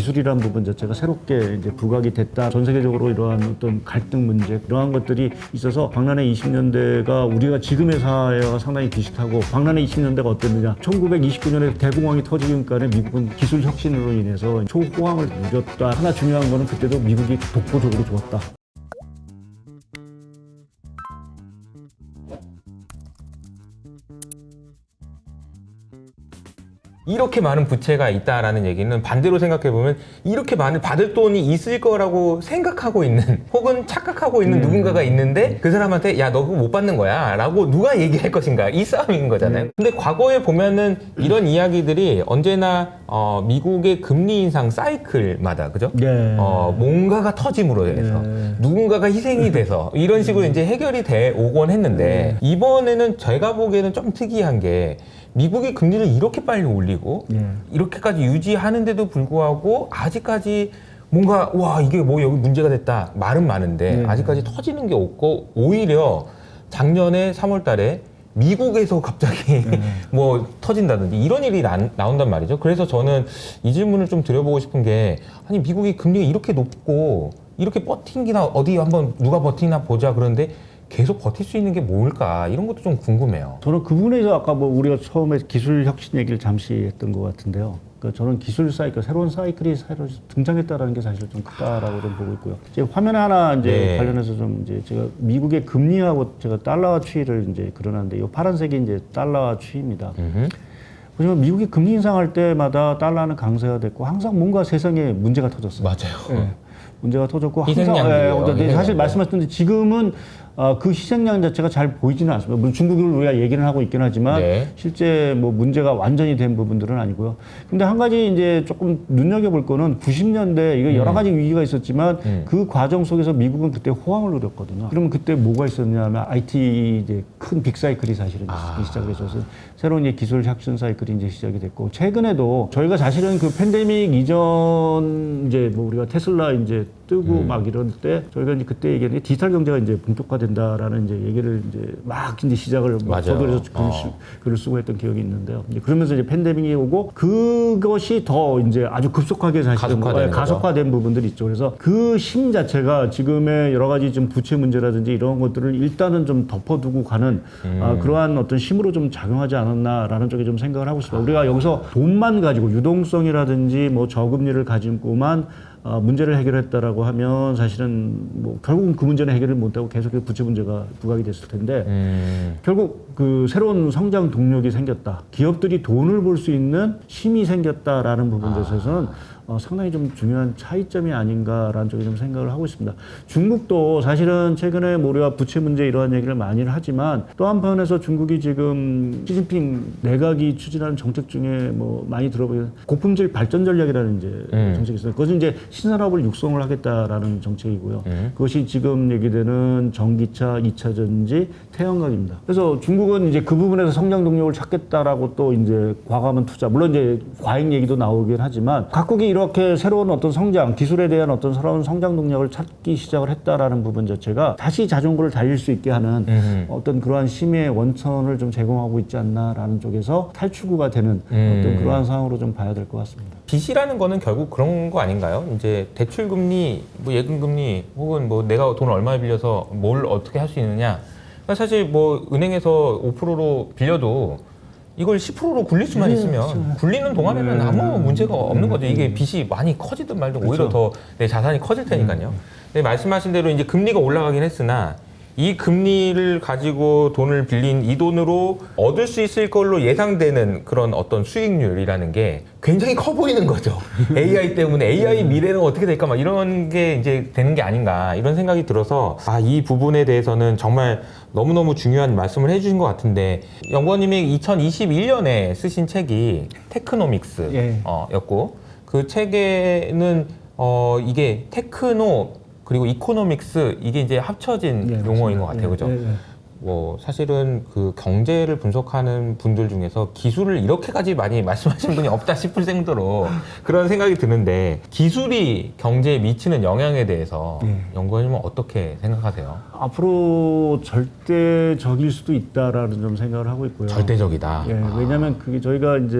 기술이라는 부분 자체가 새롭게 이제 부각이 됐다. 전 세계적으로 이러한 어떤 갈등 문제, 이러한 것들이 있어서 박람회 20년대가 우리가 지금의 사회와 상당히 비슷하고 박람회 20년대가 어땠느냐. 1929년에 대공황이 터지기까지 미국은 기술 혁신으로 인해서 초호황을 누렸다. 하나 중요한 거는 그때도 미국이 독보적으로 좋았다. 이렇게 많은 부채가 있다라는 얘기는 반대로 생각해보면 이렇게 많은 받을 돈이 있을 거라고 생각하고 있는 혹은 착각하고 있는 누군가가 있는데 그 사람한테 야 너 그거 못 받는 거야 라고 누가 얘기할 것인가 이 싸움인 거잖아요. 근데 과거에 보면은 이런 이야기들이 언제나 미국의 금리 인상 사이클마다 그죠? 뭔가가 터짐으로 해서 누군가가 희생이 돼서 이런 식으로 이제 해결이 돼 오곤 했는데 이번에는 제가 보기에는 좀 특이한 게 미국이 금리를 이렇게 빨리 올리고 이렇게까지 유지하는데도 불구하고 아직까지 뭔가 와 이게 뭐 여기 문제가 됐다 말은 많은데 아직까지 터지는 게 없고 오히려 작년에 3월 달에 미국에서 갑자기 뭐 터진다든지 이런 일이 나온단 말이죠. 그래서 저는 이 질문을 좀 드려보고 싶은 게 아니 미국이 금리가 이렇게 높고 이렇게 버티기나 어디 한번 누가 버티나 보자 그런데 계속 버틸 수 있는 게 뭘까 이런 것도 좀 궁금해요. 저는 그 부분에서 아까 뭐 우리가 처음에 기술 혁신 얘기를 잠시 했던 것 같은데요. 그러니까 저는 기술 사이클, 새로운 사이클이 새로 등장했다라는 게 사실 좀 크다라고 좀 보고 있고요. 이제 화면 하나 이제 관련해서 좀 이제 제가 미국의 금리하고 제가 달러화 추이를 이제 그려놨는데 이 파란색이 이제 달러화 추이입니다. 보시면 미국이 금리 인상할 때마다 달러는 강세화됐고 항상 뭔가 세상에 문제가 터졌어요. 맞아요. 문제가 터졌고 희생양들이요. 사실 말씀하셨는데 지금은 그 희생양 자체가 잘 보이지는 않습니다. 물론 중국을 우리가 얘기는 하고 있긴 하지만 실제 뭐 문제가 완전히 된 부분들은 아니고요. 근데 한 가지 이제 조금 눈여겨볼 거는 90년대 이거 여러 가지 위기가 있었지만 그 과정 속에서 미국은 그때 호황을 누렸거든요. 그러면 그때 뭐가 있었냐면 IT 이제 큰 빅사이클이 사실은 시작을 했어서 새로운 이제 기술 혁신 사이클이 이제 시작이 됐고 최근에도 저희가 사실은 그 팬데믹 이전 이제 뭐 우리가 테슬라 이제 뜨고 막 이럴 때 저희가 이제 그때 얘기했는데 디지털 경제가 이제 본격화된다라는 이제 얘기를 이제 막 이제 시작을 저도 그래서 글을 쓰고 했던 기억이 있는데요. 이제 그러면서 이제 팬데믹이 오고 그것이 더 이제 아주 급속하게 사실은 가속화된 부분들이 있죠. 그래서 그 힘 자체가 지금의 여러 가지 좀 부채 문제라든지 이런 것들을 일단은 좀 덮어두고 가는 그러한 어떤 힘으로 좀 작용하지 않았나라는 쪽에 좀 생각을 하고 있습니다. 우리가 여기서 돈만 가지고 유동성이라든지 뭐 저금리를 가지고만 문제를 해결했다라고 하면 사실은 뭐 결국은 그 문제는 해결을 못하고 계속 부채 문제가 부각이 됐을 텐데 결국 그 새로운 성장 동력이 생겼다. 기업들이 돈을 벌 수 있는 힘이 생겼다라는 부분에 있어서는 상당히 좀 중요한 차이점이 아닌가라는 쪽에 좀 생각을 하고 있습니다. 중국도 사실은 최근에 뭐 우리가 부채 문제 이러한 얘기를 많이 하지만 또 한편에서 중국이 지금 시진핑 내각이 추진하는 정책 중에 뭐 많이 들어보면 고품질 발전 전략이라는 이제 정책이 있어요. 그것은 이제 신산업을 육성을 하겠다라는 정책이고요. 그것이 지금 얘기되는 전기차, 2차 전지, 태양광입니다. 그래서 중국은 이제 그 부분에서 성장 동력을 찾겠다라고 또 이제 과감한 투자, 물론 이제 과잉 얘기도 나오긴 하지만 각국이 이렇게 새로운 어떤 성장, 기술에 대한 어떤 새로운 성장 동력을 찾기 시작을 했다라는 부분 자체가 다시 자전거를 달릴 수 있게 하는 어떤 그러한 힘의 원천을 좀 제공하고 있지 않나라는 쪽에서 탈출구가 되는 어떤 그러한 상황으로 좀 봐야 될 것 같습니다. 빚이라는 거는 결국 그런 거 아닌가요? 이제 대출금리, 뭐 예금금리 혹은 뭐 내가 돈을 얼마 빌려서 뭘 어떻게 할 수 있느냐. 그러니까 사실 뭐 은행에서 5%로 빌려도 이걸 10%로 굴릴 수만 있으면 굴리는 동안에는 아무 문제가 없는 거죠. 이게 빚이 많이 커지든 말든 오히려 더 내 자산이 커질 테니까요. 근데 말씀하신 대로 이제 금리가 올라가긴 했으나 이 금리를 가지고 돈을 빌린 이 돈으로 얻을 수 있을 걸로 예상되는 그런 어떤 수익률이라는 게 굉장히 커 보이는 거죠. AI 때문에 AI 미래는 어떻게 될까 막 이런 게 이제 되는 게 아닌가 이런 생각이 들어서 이 부분에 대해서는 정말 너무너무 중요한 말씀을 해주신 것 같은데 연구원님이 2021년에 쓰신 책이 테크노믹스 였고 그 책에는 이게 테크노 그리고 이코노믹스 이게 이제 합쳐진 용어인 것 같아요, 그죠? 뭐 사실은 그 경제를 분석하는 분들 중에서 기술을 이렇게까지 많이 말씀하시는 분이 없다 싶을 정도로 그런 생각이 드는데 기술이 경제에 미치는 영향에 대해서 연구원님은 어떻게 생각하세요? 앞으로 절대적일 수도 있다라는 좀 생각을 하고 있고요. 절대적이다. 왜냐하면 그게 저희가 이제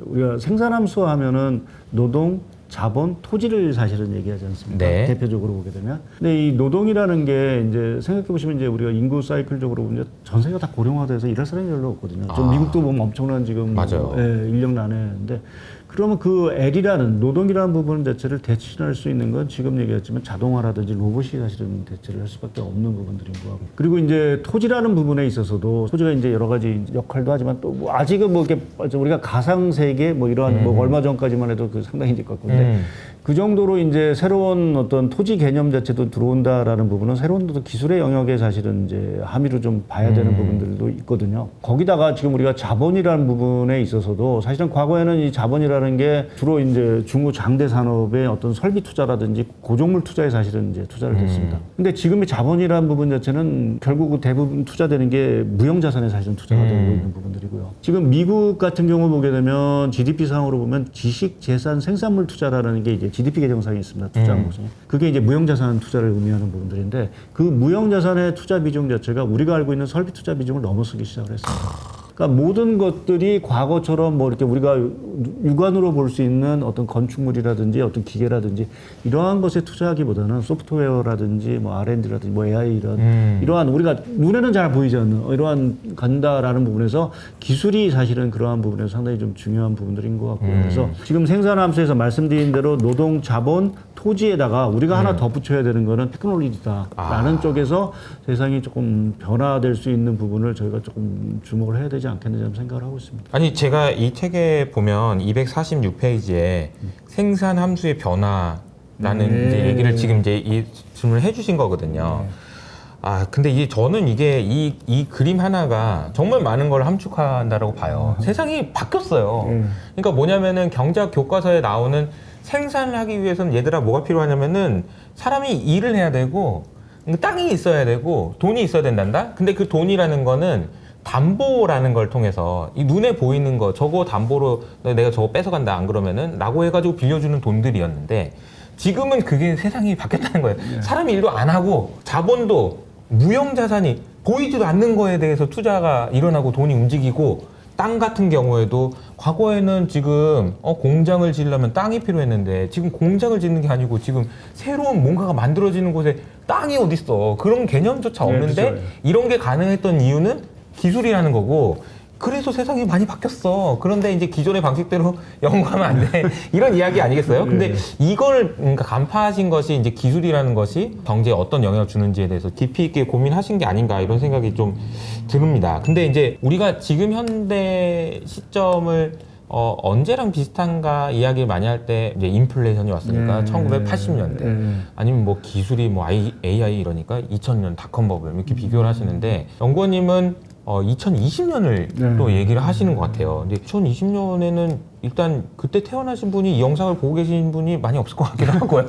우리가 생산함수 하면은 노동, 자본, 토지를 사실은 얘기하지 않습니까? 네. 대표적으로 보게 되면. 근데 이 노동이라는 게 이제 생각해 보시면 이제 우리가 인구 사이클적으로 보면 전세가 다 고령화돼서 일할 사람이 별로 없거든요. 좀 미국도 보면 엄청난 지금 맞아요. 인력 난해인데 그러면 그 L이라는 노동이라는 부분 자체를 대체할 수 있는 건 지금 얘기했지만 자동화라든지 로봇이 사실은 대체를 할 수밖에 없는 부분들인 거 같고 그리고 이제 토지라는 부분에 있어서도 토지가 이제 여러 가지 역할도 하지만 또 뭐 아직은 뭐 이렇게 우리가 가상 세계 뭐 이러한 뭐 얼마 전까지만 해도 그 상당히 이제 컸는데 그 정도로 이제 새로운 어떤 토지 개념 자체도 들어온다라는 부분은 새로운 또 기술의 영역에 사실은 이제 함의로 좀 봐야 되는 부분들도 있거든요. 거기다가 지금 우리가 자본이라는 부분에 있어서도 사실은 과거에는 이 자본이라는 게 주로 이제 중후장대 산업의 어떤 설비 투자라든지 고종물 투자에 사실은 이제 투자를 했습니다. 근데 지금의 자본이라는 부분 자체는 결국 대부분 투자되는 게 무형 자산에 사실은 투자가 되고 있는 부분들이고요. 지금 미국 같은 경우 보게 되면 GDP 상으로 보면 지식, 재산, 생산물 투자라는 게 이제 GDP 계정상에 있습니다. 투자 항목이. 그게 이제 무형자산 투자를 의미하는 부분들인데 그 무형자산의 투자 비중 자체가 우리가 알고 있는 설비 투자 비중을 넘어서기 시작을 했어요. 그러니까 모든 것들이 과거처럼 뭐 이렇게 우리가 육안으로 볼 수 있는 어떤 건축물이라든지 어떤 기계라든지 이러한 것에 투자하기보다는 소프트웨어라든지 뭐 R&D라든지 뭐 AI 이러한 우리가 눈에는 잘 보이지 않는 이러한 간다라는 부분에서 기술이 사실은 그러한 부분에서 상당히 좀 중요한 부분들인 것 같고요. 그래서 지금 생산함수에서 말씀드린 대로 노동, 자본, 토지에다가 우리가 하나 더 붙여야 되는 거는 테크놀로지다라는 쪽에서 세상이 조금 변화될 수 있는 부분을 저희가 조금 주목을 해야 되지 않겠는지 생각을 하고 있습니다. 아니 제가 이 책에 보면 246페이지에 생산 함수의 변화라는 이제 얘기를 지금 이제 이 질문을 해주신 거거든요. 아 근데 저는 이게 이 그림 하나가 정말 많은 걸 함축한다라고 봐요. 세상이 바뀌었어요. 그러니까 뭐냐면은 경제학 교과서에 나오는 생산을 하기 위해서는 얘들아 뭐가 필요하냐면은 사람이 일을 해야 되고 땅이 있어야 되고 돈이 있어야 된단다. 근데 그 돈이라는 거는 담보라는 걸 통해서 이 눈에 보이는 거 저거 담보로 내가 저거 뺏어간다 안 그러면은 라고 해가지고 빌려주는 돈들이었는데 지금은 그게 세상이 바뀌었다는 거예요. 사람이 일도 안 하고 자본도 무형자산이 보이지도 않는 거에 대해서 투자가 일어나고 돈이 움직이고 땅 같은 경우에도 과거에는 지금 공장을 지으려면 땅이 필요했는데 지금 공장을 짓는 게 아니고 지금 새로운 뭔가가 만들어지는 곳에 땅이 어딨어. 그런 개념조차 없는데 그렇죠. 이런 게 가능했던 이유는 기술이라는 거고 그래서 세상이 많이 바뀌었어. 그런데 이제 기존의 방식대로 연구하면 안 돼. 이런 이야기 아니겠어요? 근데 이걸 그러니까 간파하신 것이 이제 기술이라는 것이 경제에 어떤 영향을 주는지에 대해서 깊이 있게 고민하신 게 아닌가 이런 생각이 좀 듭니다. 근데 이제 우리가 지금 현대 시점을 언제랑 비슷한가 이야기를 많이 할 때 이제 인플레이션이 왔으니까 1980년대 아니면 뭐 기술이 뭐 AI 이러니까 2000년 닷컴 버블 이렇게 비교를 하시는데 연구원님은 2020년을 또 얘기를 하시는 것 같아요. 근데 2020년에는 일단 그때 태어나신 분이 이 영상을 보고 계신 분이 많이 없을 것 같기도 하고요.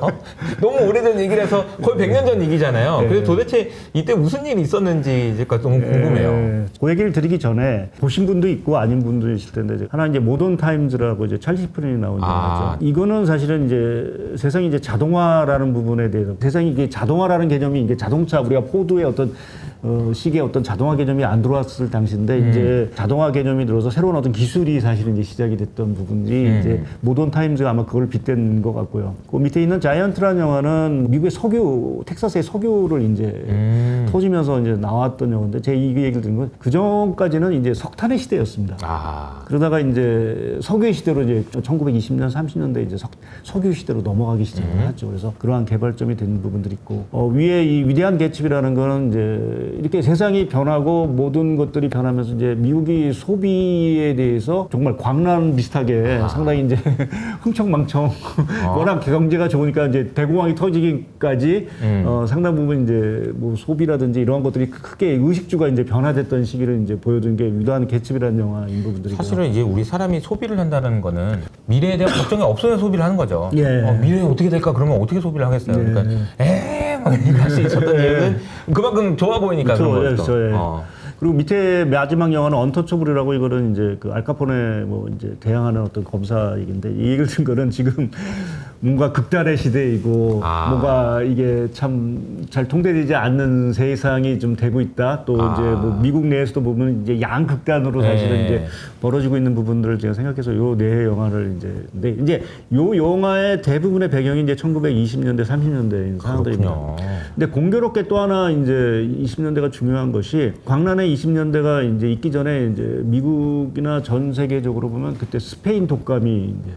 너무 오래전 얘기를 해서 거의 100년 전 얘기잖아요. 그래서 도대체 이때 무슨 일이 있었는지가 너무 궁금해요. 그 얘기를 드리기 전에 보신 분도 있고 아닌 분도 있을 텐데 하나 이제 모던 타임즈라고 이제 찰리 채플린이 나온 영화죠. 이거는 사실은 이제 세상이 이제 자동화라는 부분에 대해서 세상이 이게 자동화라는 개념이 이게 자동차 우리가 포드의 어떤 시기에 어떤 자동화 개념이 안 들어왔을 당시인데 이제 자동화 개념이 들어서 새로운 어떤 기술이 사실은 이제 시작이 됐던 부분들이 이제 모던 타임즈가 아마 그걸 빗댄 것 같고요. 그 밑에 있는 자이언트라는 영화는 미국의 석유, 텍사스의 석유를 이제 터지면서 이제 나왔던 영화인데 제가 이 얘기를 들은 건 그 전까지는 이제 석탄의 시대였습니다. 그러다가 이제 석유의 시대로 이제 1920년, 30년대 이제 석유 시대로 넘어가기 시작을 했죠. 그래서 그러한 개발점이 된 부분들이 있고 위에 이 위대한 개츠비라는 거는 이제 이렇게 세상이 변하고 모든 것들이 변하면서 이제 미국이 소비에 대해서 정말 광란 비슷하게 상당히 이제 흥청망청 워낙 경제가 좋으니까 이제 대공황이 터지기까지 상당 부분 이제 뭐 소비라든지 이러한 것들이 크게 의식주가 이제 변화됐던 시기를 이제 보여준 게 위대한 개츠비라는 영화인 부분들이고요. 사실은 이제 우리 사람이 소비를 한다는 거는 미래에 대한 걱정이 없어야 소비를 하는 거죠. 미래에 어떻게 될까 그러면 어떻게 소비를 하겠어요. 그러니까 막 이렇게 할 수 있었던 이유는 그만큼 좋아 보이니까 그런 거죠. 그리고 밑에 마지막 영화는 언터처블이라고 이거는 이제 그 알카포네 뭐 이제 대항하는 어떤 검사 얘기인데 이 얘기를 든 거는 지금 뭔가 극단의 시대이고 뭔가 이게 참 잘 통달되지 않는 세상이 좀 되고 있다. 또 이제 뭐 미국 내에서도 보면 이제 양극단으로 사실은 이제 벌어지고 있는 부분들을 제가 생각해서 요 네 영화를 근데 이제 요 영화의 대부분의 배경이 이제 1920년대, 30년대인 상황들입니다. 근데 공교롭게 또 하나 이제 20년대가 중요한 것이 광란의 20년대가 이제 있기 전에 이제 미국이나 전 세계적으로 보면 그때 스페인 독감이 이제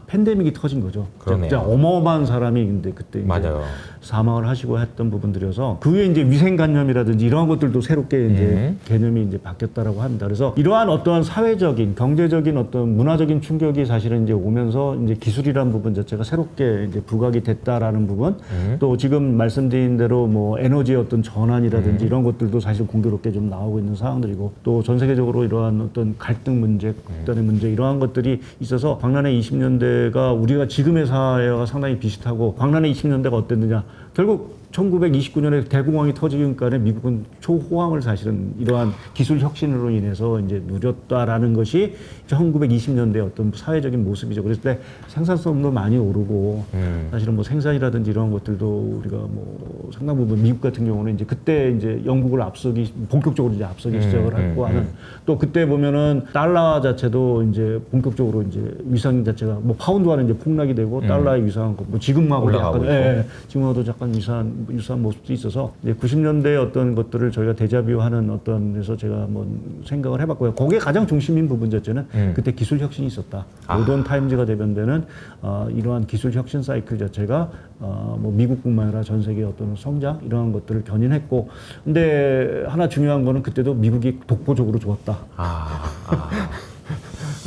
팬데믹이 터진 거죠. 진짜 어마어마한 사람이 근데 그때 이제 사망을 하시고 했던 부분들이어서 그 후에 이제 위생관념이라든지 이러한 것들도 새롭게 이제 개념이 이제 바뀌었다라고 합니다. 그래서 이러한 어떠한 사회적인, 경제적인 어떤 문화적인 충격이 사실은 이제 오면서 이제 기술이라는 부분 자체가 새롭게 이제 부각이 됐다라는 부분, 또 지금 말씀드린 대로 뭐 에너지의 어떤 전환이라든지 이런 것들도 사실 공교롭게 좀 나오고 있는 상황들이고, 또 전 세계적으로 이러한 어떤 갈등 문제, 극단의 문제 이러한 것들이 있어서 광란의 20년대가 우리가 지금의 사회와 상당히 비슷하고, 광란의 20년대가 어땠느냐, 결국 1929년에 대공황이 터지기까지 미국은 초호황을 사실은 이러한 기술 혁신으로 인해서 이제 누렸다라는 것이 1920년대 어떤 사회적인 모습이죠. 그랬을 때 생산성도 많이 오르고 사실은 뭐 생산이라든지 이런 것들도 우리가 뭐 상당 부분 미국 같은 경우는 이제 그때 이제 영국을 본격적으로 이제 앞서기 시작을 했고 하는, 또 그때 보면은 달러 자체도 이제 본격적으로 이제 위상 자체가 뭐 파운드화는 이제 폭락이 되고 달러의 위상 뭐 지금하고도 약간 지금하고도 약간 유사한 모습도 있어서 이제 90년대의 어떤 것들을 저희가 데자뷰하는 어떤 데서 제가 한번 생각을 해봤고요. 거기에 가장 중심인 부분 자체는 그때 기술 혁신이 있었다. 모던 타임즈가 대변되는 이러한 기술 혁신 사이클 자체가 뭐 미국뿐만 아니라 전 세계의 어떤 성장 이러한 것들을 견인했고, 근데 하나 중요한 거는 그때도 미국이 독보적으로 좋았다.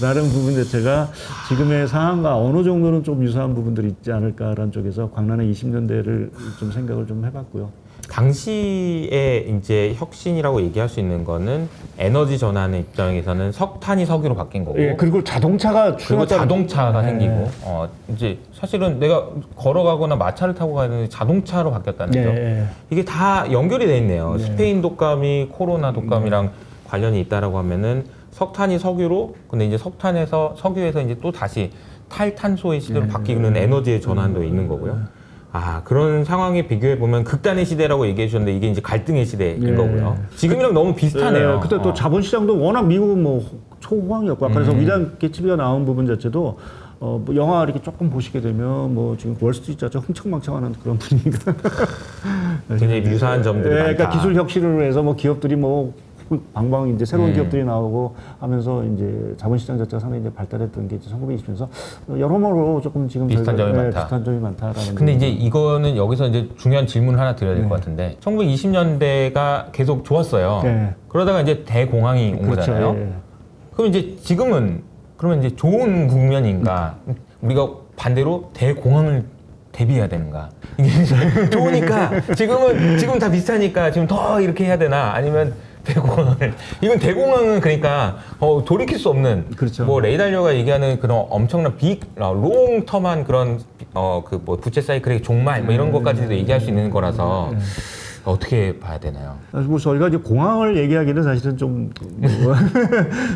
라는 부분 자체가 지금의 상황과 어느 정도는 좀 유사한 부분들이 있지 않을까라는 쪽에서 광란의 20년대를 좀 생각을 좀 해봤고요. 당시에 이제 혁신이라고 얘기할 수 있는 거는 에너지 전환의 입장에서는 석탄이 석유로 바뀐 거고, 그리고 자동차가 생기고, 이제 사실은 내가 걸어가거나 마차를 타고 가는 자동차로 바뀌었다는 점, 이게 다 연결이 돼 있네요. 스페인 독감이 코로나 독감이랑 관련이 있다라고 하면은 석탄이 석유로, 근데 이제 석유에서 이제 또 다시 탈탄소의 시대로 바뀌는 에너지의 전환도 있는 거고요. 그런 상황에 비교해 보면 극단의 시대라고 얘기해 주셨는데 이게 이제 갈등의 시대인 거고요. 지금이랑 너무 비슷하네요. 그때 또 자본시장도 워낙 미국은 뭐 초호황이었고, 그래서 위대한 개츠비가 나온 부분 자체도 뭐 영화 이렇게 조금 보시게 되면 뭐 지금 월스트리트 자체 흥청망청하는 그런 분위기가 굉장히 유사한 점들이 많다. 그러니까 기술 혁신을 해서 뭐 기업들이 뭐 방방 이제 새로운 기업들이 나오고 하면서 이제 자본시장 자체가 상당히 이제 발달했던 게 1920년에서 여러모로 조금 지금 비슷한 점이 많다. 비슷한 점이 많다라는. 근데 이제 이거는 여기서 이제 중요한 질문을 하나 드려야 될 것 같은데, 1920년대가 계속 좋았어요. 그러다가 이제 대공황이 온 거잖아요. 그럼 이제 지금은 그러면 이제 좋은 국면인가? 우리가 반대로 대공황을 대비해야 되는가? 이게 좋으니까 지금 다 비슷하니까 지금 더 이렇게 해야 되나? 아니면 이건 대공황은 그러니까 돌이킬 수 없는, 뭐 레이달리오가 얘기하는 그런 엄청난 롱텀한 그런 그 뭐 부채 사이클의 종말 뭐 이런 것까지도 얘기할 수 있는 거라서 어떻게 봐야 되나요? 뭐 저희가 이제 공황을 얘기하기는 사실은 좀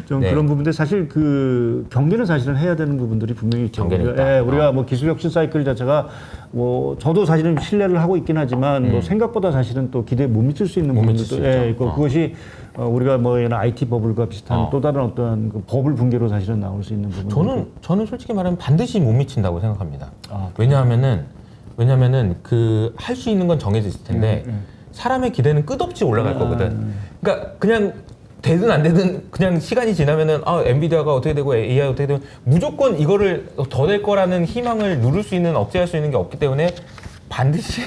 그런 부분인데, 사실 그 경계는 사실은 해야 되는 부분들이 분명히 있죠. 우리가 뭐 기술 혁신 사이클 자체가 뭐 저도 사실은 신뢰를 하고 있긴 하지만 뭐 생각보다 사실은 또 기대에 못 미칠 수 있는 부분들도 있고, 그것이 우리가 뭐 IT 버블과 비슷한 또 다른 어떤 그 버블 붕괴로 사실은 나올 수 있는 부분. 저는 솔직히 말하면 반드시 못 미친다고 생각합니다. 왜냐하면은 그 할 수 있는 건 정해져 있을 텐데 사람의 기대는 끝없이 올라갈 거거든. 그러니까 그냥 되든 안 되든 그냥 시간이 지나면은 엔비디아가 어떻게 되고 AI 어떻게 되면 무조건 이거를 더 될 거라는 희망을 누를 수 있는, 억제할 수 있는 게 없기 때문에 반드시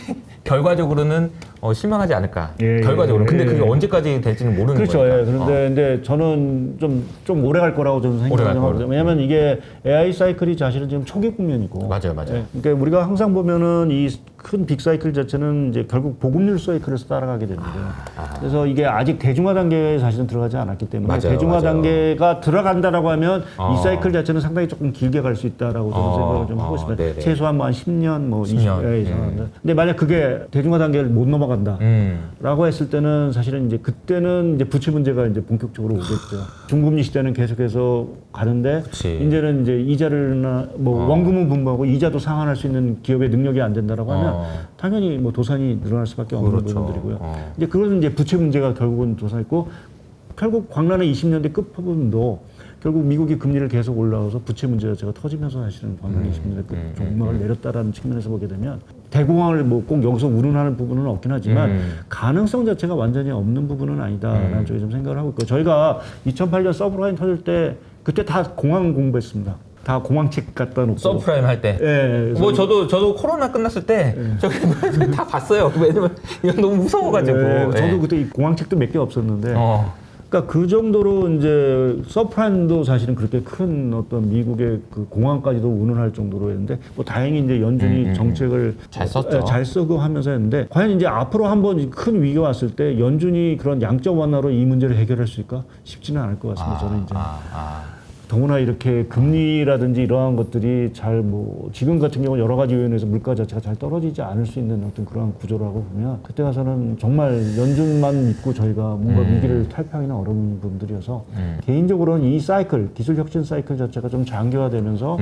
결과적으로는 실망하지 않을까. 결과적으로. 근데 그게 언제까지 될지는 모르는 거예요. 그런데 저는 좀 오래 갈 거라고 저는 생각하거든요. 왜냐하면 이게 AI 사이클이 사실은 지금 초기 국면이고. 맞아요. 그러니까 우리가 항상 보면은 이 큰 빅사이클 자체는 이제 결국 보급률 사이클에서 따라가게 됩니다. 그래서 이게 아직 대중화 단계에 사실은 들어가지 않았기 때문에 맞아요, 대중화 맞아요. 단계가 들어간다라고 하면 이 사이클 자체는 상당히 조금 길게 갈 수 있다라고 저는 생각을 좀 하고 있습니다. 네네. 최소한 뭐 한 10년, 뭐 10년. 20년 이상. 근데 만약 그게 대중화 단계를 못 넘어간다라고 했을 때는 사실은 이제 그때는 이제 부채 문제가 이제 본격적으로 오겠죠. 중금리 시대는 계속해서 가는데 그치. 이제는 이제 이자를나 뭐 원금은 분부하고 이자도 상환할 수 있는 기업의 능력이 안 된다라고 하면 당연히 뭐 도산이 늘어날 수밖에 없는 그렇죠. 부분들이고요. 이제 그것은 이제 부채 문제가 결국은 도산있고 결국 광란의 20년대 끝부분도 결국 미국이 금리를 계속 올라가서 부채 문제 자체가 터지면서 사실은 광란의 20년대 끝 종막을 내렸다라는 측면에서 보게 되면 대공황을 뭐 꼭 여기서 운운하는 부분은 없긴 하지만 가능성 자체가 완전히 없는 부분은 아니다라는 쪽에 좀 생각을 하고 있고 저희가 2008년 서브라인 터질 때 그때 다 공황 공부했습니다. 다 공황책 갖다 놓고 서브프라임 할 때. 예, 뭐 저도 코로나 끝났을 때 저기 다 봤어요. 왜냐면 이건 너무 무서워가지고. 예, 저도 예. 그때 이 공황책도 몇 개 없었는데 그러니까 그 정도로 이제 서프라임도 사실은 그렇게 큰 어떤 미국의 그 공황까지도 운운할 정도로 했는데 뭐 다행히 이제 연준이 정책을 잘 썼죠. 잘 쓰고 하면서 했는데 과연 이제 앞으로 한번 큰 위기가 왔을 때 연준이 그런 양적 완화로 이 문제를 해결할 수 있을까 싶지는 않을 것 같습니다. 저는 이제. 더구나 이렇게 금리라든지 이러한 것들이 잘 뭐 지금 같은 경우 여러 가지 요인에서 물가 자체가 잘 떨어지지 않을 수 있는 어떤 그러한 구조라고 보면 그때 가서는 정말 연준만 믿고 저희가 뭔가 위기를 탈피하기는 어려운 부분들이어서 개인적으로는 이 사이클 기술 혁신 사이클 자체가 좀 장기화되면서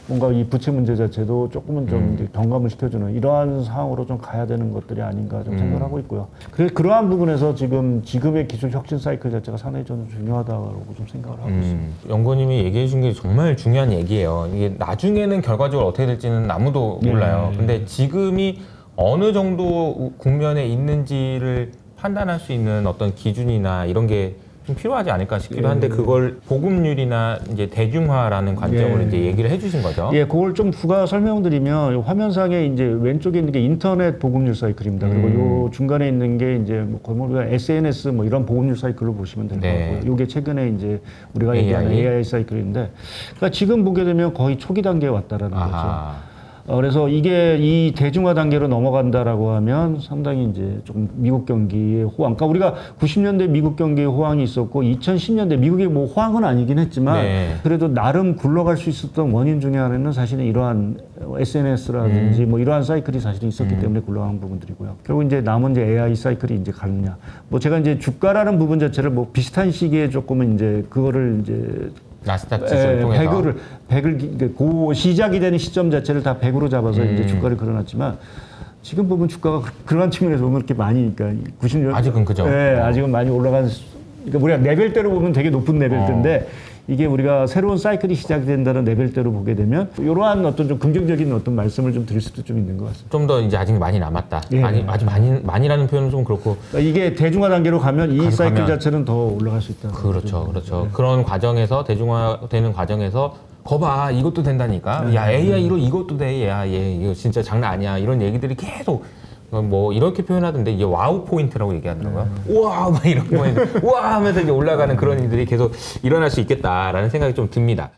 뭔가 이 부채 문제 자체도 조금은 좀 이제 경감을 시켜주는 이러한 상황으로 좀 가야 되는 것들이 아닌가 좀 생각을 하고 있고요. 그러한 부분에서 지금의 기술 혁신 사이클 자체가 상당히 저는 중요하다고 좀 생각을 하고 있습니다. 님이 얘기해 준 게 정말 중요한 얘기예요. 이게 나중에는 결과적으로 어떻게 될지는 아무도 몰라요. 근데 지금이 어느 정도 국면에 있는지를 판단할 수 있는 어떤 기준이나 이런 게 좀 필요하지 않을까 싶기도 한데 그걸 보급률이나 이제 대중화라는 관점으로 이제 얘기를 해주신 거죠. 예, 그걸 좀 부가 설명드리면 화면상에 이제 왼쪽에 있는 게 인터넷 보급률 사이클입니다. 그리고 요 중간에 있는 게 이제 뭐 거의 뭐 우리가 SNS 뭐 이런 보급률 사이클로 보시면 될 것 같고요. 요게 최근에 이제 우리가 얘기하는 AI 사이클인데, 그러니까 지금 보게 되면 거의 초기 단계에 왔다라는 거죠. 그래서 이게 이 대중화 단계로 넘어간다라고 하면 상당히 이제 조금 미국 경기의 호황. 그러니까 우리가 90년대 미국 경기의 호황이 있었고 2010년대 미국의 뭐 호황은 아니긴 했지만 그래도 나름 굴러갈 수 있었던 원인 중에 하나는 사실은 이러한 SNS라든지 뭐 이러한 사이클이 사실은 있었기 때문에 굴러간 부분들이고요. 결국 이제 남은 이제 AI 사이클이 이제 가느냐. 뭐 제가 이제 주가라는 부분 자체를 뭐 비슷한 시기에 조금은 이제 그거를 이제 나스닥 지수를 통해서 100을 그 시작이 되는 시점 자체를 다 100으로 잡아서 이제 주가를 그려놨지만 지금 보면 주가가 그런 측면에서 보면 그렇게 많이 그러니까 90년 아직은 그죠. 네, 아직은 많이 올라간 그러니까 우리가 레벨대로 보면 되게 높은 레벨대인데 이게 우리가 새로운 사이클이 시작이 된다는 레벨대로 보게 되면 이러한 어떤 좀 긍정적인 어떤 말씀을 좀 드릴 수도 좀 있는 것 같습니다. 좀 더 이제 아직 많이 남았다. 아주 많이라는 표현은 좀 그렇고. 그러니까 이게 대중화 단계로 가면 이 사이클 자체는 더 올라갈 수 있다. 그렇죠. 그런 과정에서 대중화되는 과정에서 거봐 이것도 된다니까. 야 AI로 이것도 돼. 야 얘 이거 진짜 장난 아니야. 이런 얘기들이 계속 뭐 이렇게 표현하던데 이게 와우 포인트라고 얘기하더라고요. 우와 막 이런 포인트. 우와 하면서 이제 올라가는 그런 일들이 계속 일어날 수 있겠다라는 생각이 좀 듭니다.